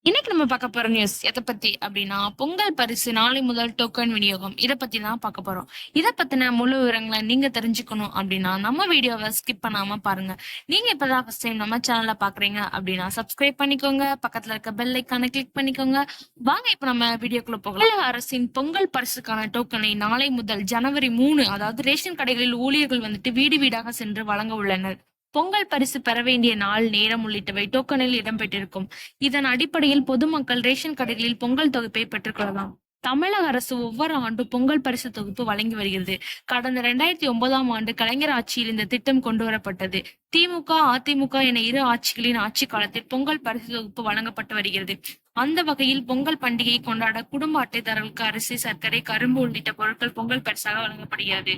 இன்னைக்கு நம்ம பார்க்க போற நியூஸ் எத பத்தி அப்படின்னா, பொங்கல் பரிசு நாளை முதல் டோக்கன் விநியோகம். இத பத்தி தான் பார்க்க போறோம். இத பத்தின முழு விவரங்கள நீங்க தெரிஞ்சுக்கணும் அப்படின்னா, நம்ம வீடியோவ ஸ்கிப் பண்ணாம பாருங்க. நீங்க இப்பதான் ஃபர்ஸ்ட் டைம் நம்ம சேனல பார்க்குறீங்க அப்படின்னா, சப்ஸ்கிரைப் பண்ணிக்கோங்க. பக்கத்துல இருக்க பெல் ஐகான கிளிக் பண்ணிக்கோங்க. வாங்க இப்ப நம்ம வீடியோக்குள்ள போகலாம். தமிழக அரசின் பொங்கல் பரிசுக்கான டோக்கனை நாளை முதல் ஜனவரி 3 அதாவது ரேஷன் கடைகளில் ஊழியர்கள் வீடு வீடாக சென்று வழங்க உள்ளனர். பொங்கல் பரிசு பெற வேண்டிய நாள், நேரம் உள்ளிட்டவை டோக்கனில் இடம்பெற்றிருக்கும். இதன் அடிப்படையில் பொதுமக்கள் ரேஷன் கடைகளில் பொங்கல் தொகுப்பை பெற்றுக் கொள்ளலாம். தமிழக அரசு ஒவ்வொரு ஆண்டும் பொங்கல் பரிசு தொகுப்பு வழங்கி வருகிறது. கடந்த 2009ஆம் ஆண்டு கலைஞர் ஆட்சியில் இந்த திட்டம் கொண்டுவரப்பட்டது. திமுக, அதிமுக என இரு ஆட்சிகளின் ஆட்சி காலத்தில் பொங்கல் பரிசு தொகுப்பு வழங்கப்பட்டு வருகிறது. அந்த வகையில் பொங்கல் பண்டிகையை கொண்டாட குடும்ப அட்டைதாரர்களுக்கு அரிசி, சர்க்கரை, கரும்பு உள்ளிட்ட பொருட்கள் பொங்கல் பரிசாக வழங்கப்படுகிறது.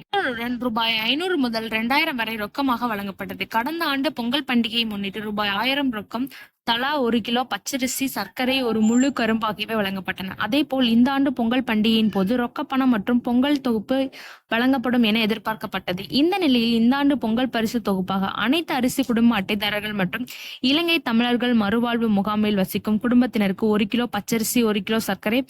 ரூபாய் 500 முதல் 2000 வரை ரொக்கமாக வழங்கப்பட்டது. கடந்த ஆண்டு பொங்கல் பண்டிகையை முன்னிட்டு ரூபாய் 1000 ரொக்கம், தலா 1 கிலோ பச்சரிசி, சர்க்கரை, ஒரு முழு கரும்பு ஆகியவை வழங்கப்பட்டன. அதேபோல் இந்த ஆண்டு பொங்கல் பண்டிகையின் போது ரொக்கப்பணம் மற்றும் பொங்கல் தொகுப்பு வழங்கப்படும் என எதிர்பார்க்கப்பட்டது. இந்த நிலையில் இந்த ஆண்டு பொங்கல் பரிசு தொகுப்பாக அனைத்து அரிசி குடும்ப அட்டைதாரர்கள் மற்றும் இலங்கை தமிழர்கள் மறுவாழ்வு முகாமில் வசிக்கும் குடும்பத்தினருக்கு 1 கிலோ பச்சரிசி, 1 கிலோ சர்க்கரை,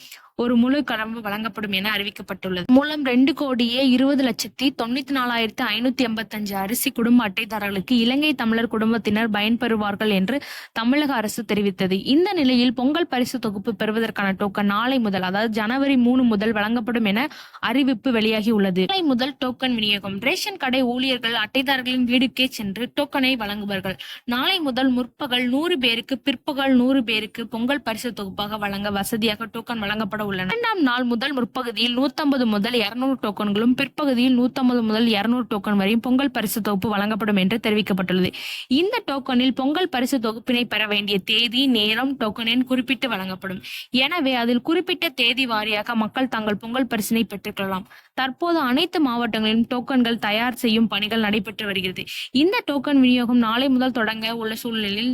ஒரு முழு கரும்பு வழங்கப்படும் என அறிவிக்கப்பட்டுள்ளது. மூலம் 2,20,94,585 அரிசி குடும்ப அட்டைதாரர்களுக்கு இலங்கை தமிழர் குடும்பத்தினர் பயன்பெறுவார்கள் என்று தமிழக அரசு தெரிவித்தது. இந்த நிலையில் பொங்கல் பரிசு தொகுப்பு பெறுவதற்கான டோக்கன் நாளை முதல் அதாவது ஜனவரி 3 முதல் வழங்கப்படும் என அறிவிப்பு வெளியாகி உள்ளது. நாளை முதல் டோக்கன் விநியோகம். ரேஷன் கடை ஊழியர்கள் அட்டைதாரர்களின் வீடுக்கே சென்று டோக்கனை வழங்குவார்கள். நாளை முதல் முற்பகல் 100 பேருக்கு, பிற்பகல் 100 பேருக்கு பொங்கல் பரிசு தொகுப்பாக வழங்க வசதியாக டோக்கன் வழங்கப்பட உள்ளன. இரண்டாம் நாள் முதல் முற்பகுதியில் 150 முதல் 200 டோக்கன்களும், பிற்பகுதியில் 150 முதல் 200 டோக்கன் வரையும் பொங்கல் பரிசு தொகுப்பு வழங்கப்படும் என்று தெரிவிக்கப்பட்டுள்ளது. இந்த டோக்கனில் பொங்கல் பரிசு தொகுப்பினை பெற வேண்டிய தேதி, நேரம், டோக்கன் எண் குறிப்பிட்டு வழங்கப்படும். எனவே அதில் குறிப்பிட்ட தேதி வாரியாக மக்கள் தங்கள் பொங்கல் பரிசினை பெற்றுக்கொள்ளலாம். தற்போது அனைத்து மாவட்டங்களிலும் டோக்கன்கள் தயார் செய்யும் பணிகள் நடைபெற்று வருகிறது. இந்த டோக்கன் விநியோகம் நாளை முதல் தொடங்க உள்ள சூழ்நிலையில்